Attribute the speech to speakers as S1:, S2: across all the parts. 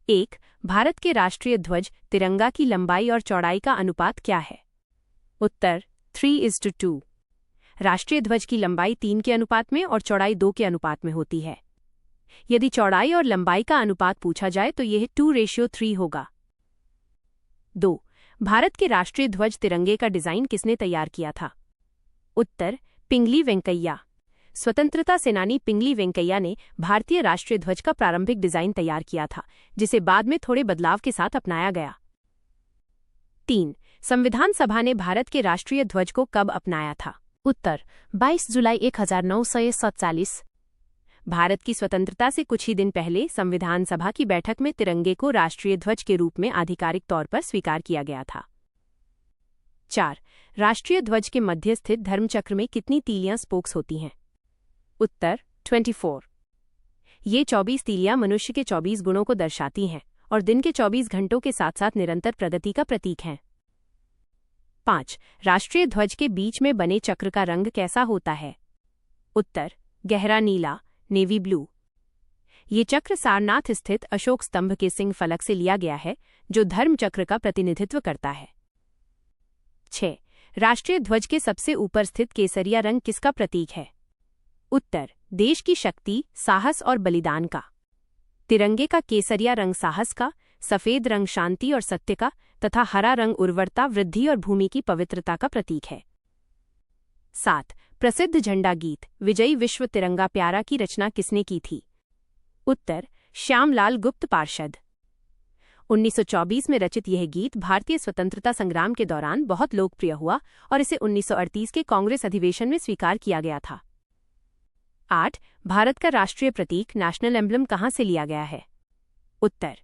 S1: 1. भारत के राष्ट्रीय ध्वज तिरंगा की लंबाई और चौड़ाई का अनुपात क्या है? उत्तर 3:2। राष्ट्रीय ध्वज की लंबाई 3 के अनुपात में और चौड़ाई 2 के अनुपात में होती है। यदि चौड़ाई और लंबाई का अनुपात पूछा जाए तो यह 2:3 होगा। 2. भारत के राष्ट्रीय ध्वज तिरंगे का डिजाइन किसने तैयार किया था? उत्तर पिंगली वेंकैया। स्वतंत्रता सेनानी पिंगली वेंकैया ने भारतीय राष्ट्रीय ध्वज का प्रारंभिक डिजाइन तैयार किया था, जिसे बाद में थोड़े बदलाव के साथ अपनाया गया। 3. संविधान सभा ने भारत के राष्ट्रीय ध्वज को कब अपनाया था? उत्तर 22 जुलाई 1947। भारत की स्वतंत्रता से कुछ ही दिन पहले संविधान सभा की बैठक में तिरंगे को राष्ट्रीय ध्वज के रूप में आधिकारिक तौर पर स्वीकार किया गया था। 4. राष्ट्रीय ध्वज के मध्य स्थित धर्मचक्र में कितनी तीलियां स्पोक्स होती हैं? उत्तर 24। ये 24 तीलियां मनुष्य के 24 गुणों को दर्शाती हैं और दिन के 24 घंटों के साथ साथ निरंतर प्रगति का प्रतीक हैं। 5. राष्ट्रीय ध्वज के बीच में बने चक्र का रंग कैसा होता है? उत्तर गहरा नीला, नेवी ब्लू। ये चक्र सारनाथ स्थित अशोक स्तंभ के सिंह फलक से लिया गया है, जो धर्म चक्र का प्रतिनिधित्व करता है। 6. राष्ट्रीय ध्वज के सबसे ऊपर स्थित केसरिया रंग किसका प्रतीक है? उत्तर देश की शक्ति, साहस और बलिदान का। तिरंगे का केसरिया रंग साहस का, सफेद रंग शांति और सत्य का तथा हरा रंग उर्वरता, वृद्धि और भूमि की पवित्रता का प्रतीक है। 7. प्रसिद्ध झंडा गीत विजयी विश्व तिरंगा प्यारा की रचना किसने की थी? उत्तर श्यामलाल गुप्त पार्षद। 1924 में रचित यह गीत भारतीय स्वतंत्रता संग्राम के दौरान बहुत लोकप्रिय हुआ और इसे 1938 के कांग्रेस अधिवेशन में स्वीकार किया गया था। 8. भारत का राष्ट्रीय प्रतीक नेशनल एम्ब्लम कहाँ से लिया गया है? उत्तर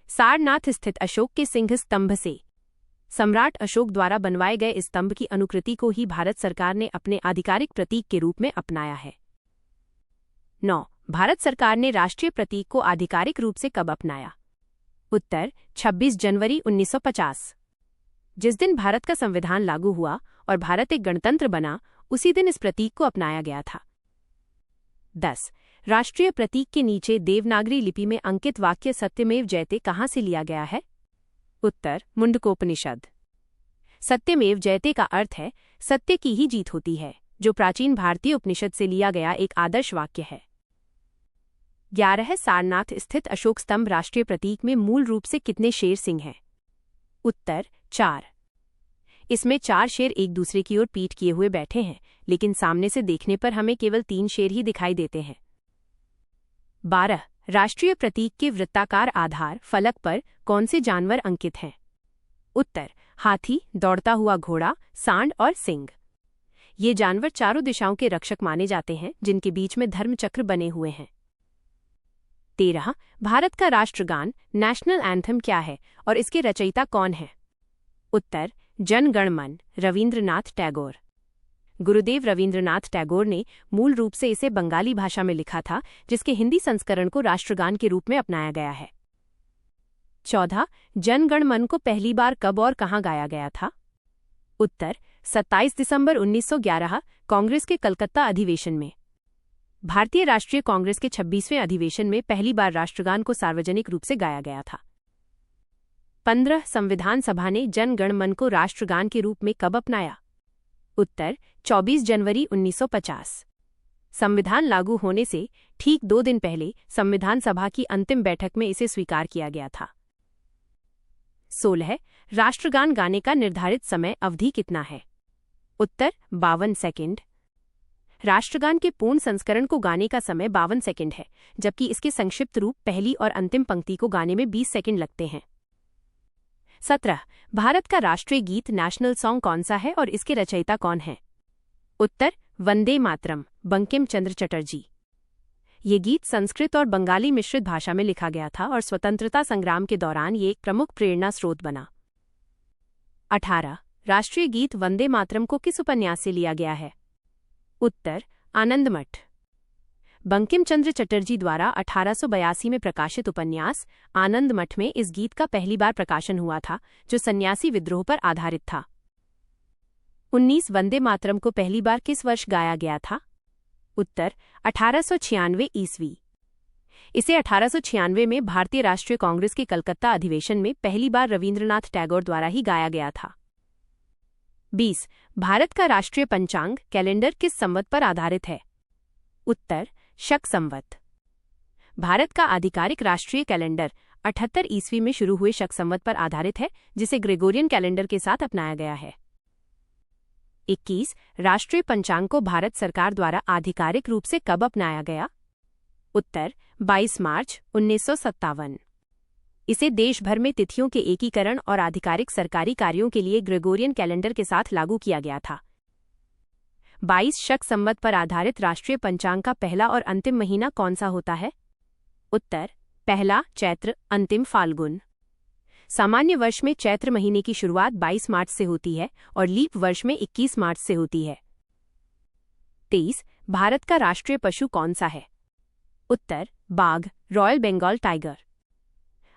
S1: सारनाथ स्थित अशोक के सिंह स्तंभ से। सम्राट अशोक द्वारा बनवाए गए इस स्तंभ की अनुकृति को ही भारत सरकार ने अपने आधिकारिक प्रतीक के रूप में अपनाया है। 9. भारत सरकार ने राष्ट्रीय प्रतीक को आधिकारिक रूप से कब अपनाया? उत्तर 26 जनवरी 1950। जिस दिन भारत का संविधान लागू हुआ और भारत एक गणतंत्र बना, उसी दिन इस प्रतीक को अपनाया गया था। 10. राष्ट्रीय प्रतीक के नीचे देवनागरी लिपि में अंकित वाक्य सत्यमेव जयते कहाँ से लिया गया है? उत्तर मुंडकोपनिषद। सत्यमेव जयते का अर्थ है सत्य की ही जीत होती है, जो प्राचीन भारतीय उपनिषद से लिया गया एक आदर्श वाक्य है। 11. सारनाथ स्थित अशोक स्तंभ राष्ट्रीय प्रतीक में मूल रूप से कितने शेर सिंह हैं? उत्तर 4। इसमें 4 शेर एक दूसरे की ओर पीठ किए हुए बैठे हैं, लेकिन सामने से देखने पर हमें केवल 3 शेर ही दिखाई देते हैं। 12. राष्ट्रीय प्रतीक के वृत्ताकार आधार फलक पर कौन से जानवर अंकित हैं? उत्तर हाथी, दौड़ता हुआ घोड़ा, सांड और सिंह। ये जानवर चारों दिशाओं के रक्षक माने जाते हैं, जिनके बीच में धर्मचक्र बने हुए हैं। 13. भारत का राष्ट्रगान नेशनल एंथम क्या है और इसके रचयिता कौन है? उत्तर जन गण मन रवींद्रनाथ टैगोर। गुरुदेव रवींद्रनाथ टैगोर ने मूल रूप से इसे बंगाली भाषा में लिखा था, जिसके हिंदी संस्करण को राष्ट्रगान के रूप में अपनाया गया है। 14. जन गण मन को पहली बार कब और कहां गाया गया था? उत्तर 27 दिसंबर 1911 कांग्रेस के कलकत्ता अधिवेशन में। भारतीय राष्ट्रीय कांग्रेस के 26वें अधिवेशन में पहली बार राष्ट्रगान को सार्वजनिक रूप से गाया गया था। 15. संविधान सभा ने जन गण मन को राष्ट्रगान के रूप में कब अपनाया? उत्तर 24 जनवरी 1950। संविधान लागू होने से ठीक 2 दिन पहले संविधान सभा की अंतिम बैठक में इसे स्वीकार किया गया था। 16. राष्ट्रगान गाने का निर्धारित समय अवधि कितना है? उत्तर 52 सेकंड। राष्ट्रगान के पूर्ण संस्करण को गाने का समय 52 सेकंड है, जबकि इसके संक्षिप्त रूप पहली और अंतिम पंक्ति को गाने में 20 सेकंड लगते हैं। 17. भारत का राष्ट्रीय गीत नेशनल सॉन्ग कौन सा है और इसके रचयिता कौन है? उत्तर वंदे मातरम, बंकिम चंद्र चटर्जी। ये गीत संस्कृत और बंगाली मिश्रित भाषा में लिखा गया था और स्वतंत्रता संग्राम के दौरान ये एक प्रमुख प्रेरणा स्रोत बना। 18. राष्ट्रीय गीत वंदे मातरम को किस उपन्यास से लिया गया है? उत्तर आनंदमठ। बंकिम चंद्र चटर्जी द्वारा 1882 में प्रकाशित उपन्यास आनंदमठ में इस गीत का पहली बार प्रकाशन हुआ था, जो सन्यासी विद्रोह पर आधारित था। 19. वंदे मातरम को पहली बार किस वर्ष गाया गया था? उत्तर 1896 ईस्वी। इसे 1896 में भारतीय राष्ट्रीय कांग्रेस के कलकत्ता अधिवेशन में पहली बार रवींद्रनाथ टैगोर द्वारा ही गाया गया था। 20. भारत का राष्ट्रीय पंचांग कैलेंडर किस संवत पर आधारित है? उत्तर शक संवत। भारत का आधिकारिक राष्ट्रीय कैलेंडर 78 ईस्वी में शुरू हुए शक संवत पर आधारित है, जिसे ग्रेगोरियन कैलेंडर के साथ अपनाया गया है। 21. राष्ट्रीय पंचांग को भारत सरकार द्वारा आधिकारिक रूप से कब अपनाया गया? उत्तर 22 मार्च 1957। इसे देश भर में तिथियों के एकीकरण और आधिकारिक सरकारी कार्यों के लिए ग्रेगोरियन कैलेंडर के साथ लागू किया गया था। 22 शक संवत पर आधारित राष्ट्रीय पंचांग का पहला और अंतिम महीना कौन सा होता है? उत्तर पहला चैत्र, अंतिम फाल्गुन। सामान्य वर्ष में चैत्र महीने की शुरुआत 22 मार्च से होती है और लीप वर्ष में 21 मार्च से होती है। 23. भारत का राष्ट्रीय पशु कौन सा है? उत्तर बाघ, रॉयल बंगाल टाइगर।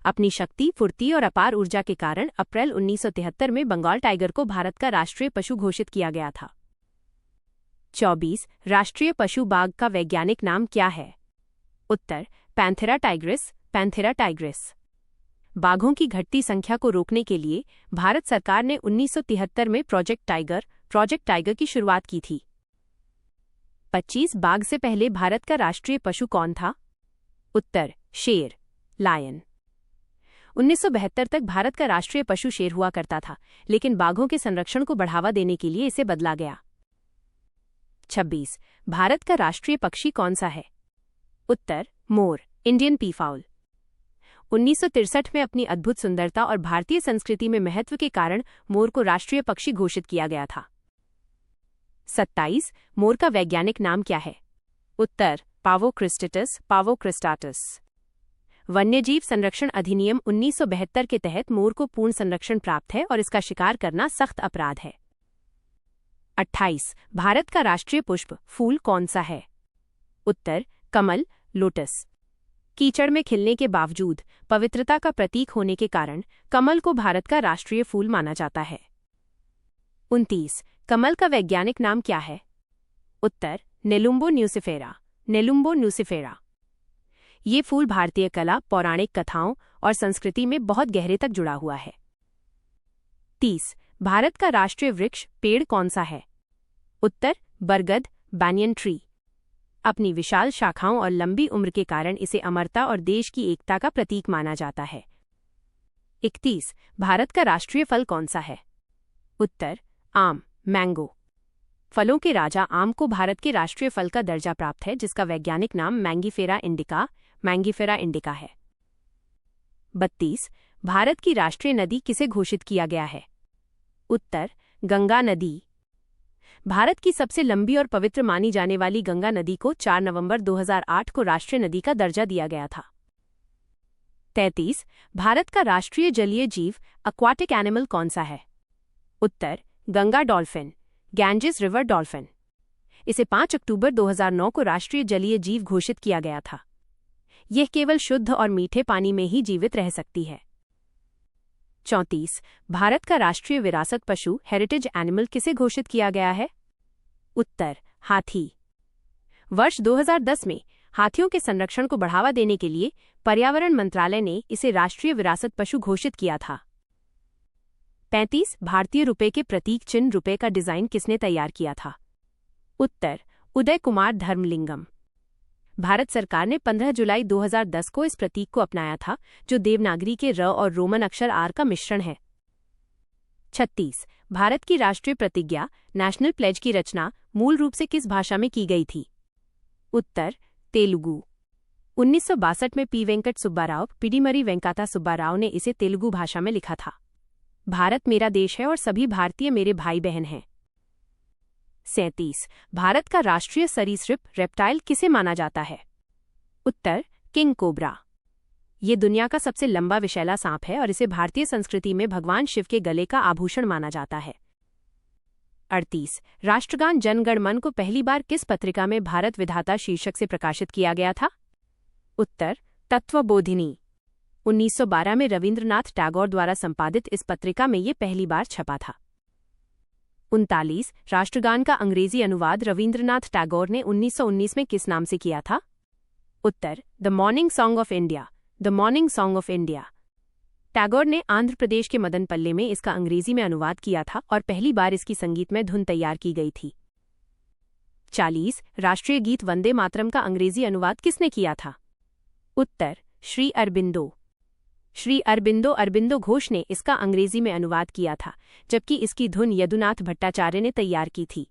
S1: अपनी शक्ति, फुर्ती और अपार ऊर्जा के कारण अप्रैल 1973 में बंगाल टाइगर को भारत का राष्ट्रीय पशु घोषित किया गया था। 24. राष्ट्रीय पशु बाघ का वैज्ञानिक नाम क्या है? उत्तर पैंथेरा टाइग्रिस, पैंथेरा टाइग्रिस। बाघों की घटती संख्या को रोकने के लिए भारत सरकार ने 1973 में प्रोजेक्ट टाइगर की शुरुआत की थी। 25. बाघ से पहले भारत का राष्ट्रीय पशु कौन था? उत्तर शेर, लायन। 1972 तक भारत का राष्ट्रीय पशु शेर हुआ करता था, लेकिन बाघों के संरक्षण को बढ़ावा देने के लिए इसे बदला गया। 26. भारत का राष्ट्रीय पक्षी कौन सा है? उत्तर मोर, इंडियन पीफाउल। 1963 में अपनी अद्भुत सुंदरता और भारतीय संस्कृति में महत्व के कारण मोर को राष्ट्रीय पक्षी घोषित किया गया था। 27. मोर का वैज्ञानिक नाम क्या है? उत्तर पावो क्रिस्टेटस, पावो क्रिस्टाटस। वन्यजीव संरक्षण अधिनियम 1972 के तहत मोर को पूर्ण संरक्षण प्राप्त है और इसका शिकार करना सख्त अपराध है। 28. भारत का राष्ट्रीय पुष्प फूल कौन सा है? उत्तर कमल, लोटस। कीचड़ में खिलने के बावजूद पवित्रता का प्रतीक होने के कारण कमल को भारत का राष्ट्रीय फूल माना जाता है। 29. कमल का वैज्ञानिक नाम क्या है? उत्तर नेलुम्बो न्यूसिफेरा, नेलुम्बो न्यूसिफेरा। ये फूल भारतीय कला, पौराणिक कथाओं और संस्कृति में बहुत गहरे तक जुड़ा हुआ है। 30. भारत का राष्ट्रीय वृक्ष पेड़ कौन सा है? उत्तर बरगद, बैनियन ट्री। अपनी विशाल शाखाओं और लंबी उम्र के कारण इसे अमरता और देश की एकता का प्रतीक माना जाता है। 31. भारत का राष्ट्रीय फल कौन सा है? उत्तर आम, मैंगो। फलों के राजा आम को भारत के राष्ट्रीय फल का दर्जा प्राप्त है, जिसका वैज्ञानिक नाम मैंगीफेरा इंडिका है। 32. भारत की राष्ट्रीय नदी किसे घोषित किया गया है? उत्तर गंगा नदी। भारत की सबसे लंबी और पवित्र मानी जाने वाली गंगा नदी को 4 नवंबर 2008 को राष्ट्रीय नदी का दर्जा दिया गया था। 33. भारत का राष्ट्रीय जलीय जीव एक्वाटिक एनिमल कौन सा है? उत्तर Ganga dolphin, Ganges river dolphin. इसे 5 अक्टूबर 2009 को राष्ट्रीय जलीय जीव घोषित किया गया था। यह केवल शुद्ध और मीठे पानी में ही जीवित रह सकती है। 34. भारत का राष्ट्रीय विरासत पशु हेरिटेज एनिमल किसे घोषित किया गया है? उत्तर हाथी। वर्ष 2010 में हाथियों के संरक्षण को बढ़ावा देने के लिए पर्यावरण मंत्रालय ने इसे राष्ट्रीय विरासत पशु घोषित किया था। 35. भारतीय रुपये के प्रतीक चिन्ह रुपये का डिजाइन किसने तैयार किया था? उत्तर उदय कुमार धर्मलिंगम। भारत सरकार ने 15 जुलाई 2010 को इस प्रतीक को अपनाया था, जो देवनागरी के र और रोमन अक्षर आर का मिश्रण है। 36. भारत की राष्ट्रीय प्रतिज्ञा नेशनल प्लेज की रचना मूल रूप से किस भाषा में की गई थी? उत्तर तेलुगु। 1962 में पी वेंकट सुब्बाराव, पिडीमरी वेंकाता सुब्बाराव ने इसे तेलुगु भाषा में लिखा था। भारत मेरा देश है और सभी भारतीय मेरे भाई बहन हैं। 37. भारत का राष्ट्रीय सरीसृप रेप्टाइल किसे माना जाता है? उत्तर किंग कोबरा। ये दुनिया का सबसे लंबा विषैला सांप है और इसे भारतीय संस्कृति में भगवान शिव के गले का आभूषण माना जाता है। 38. राष्ट्रगान जन गण मन को पहली बार किस पत्रिका में भारत विधाता शीर्षक से प्रकाशित किया गया था? उत्तर तत्वबोधिनी। 1912 में रवींद्रनाथ टैगोर द्वारा संपादित इस पत्रिका में ये पहली बार छपा था। 39. राष्ट्रगान का अंग्रेजी अनुवाद रवींद्रनाथ टैगोर ने 1919 में किस नाम से किया था? उत्तर the morning song of India, the morning song of India. Tagore ने आंध्र प्रदेश के मदनपल्ले में इसका अंग्रेजी में अनुवाद किया था और पहली बार इसकी संगीतमय धुन तैयार की गई थी। 40 राष्ट्रीय गीत वंदे मातरम का अंग्रेजी अनुवाद किसने किया था? उत्तर श्री अरबिंदो। श्री अरबिंदो अरबिंदो घोष ने इसका अंग्रेजी में अनुवाद किया था, जबकि इसकी धुन यदुनाथ भट्टाचार्य ने तैयार की थी।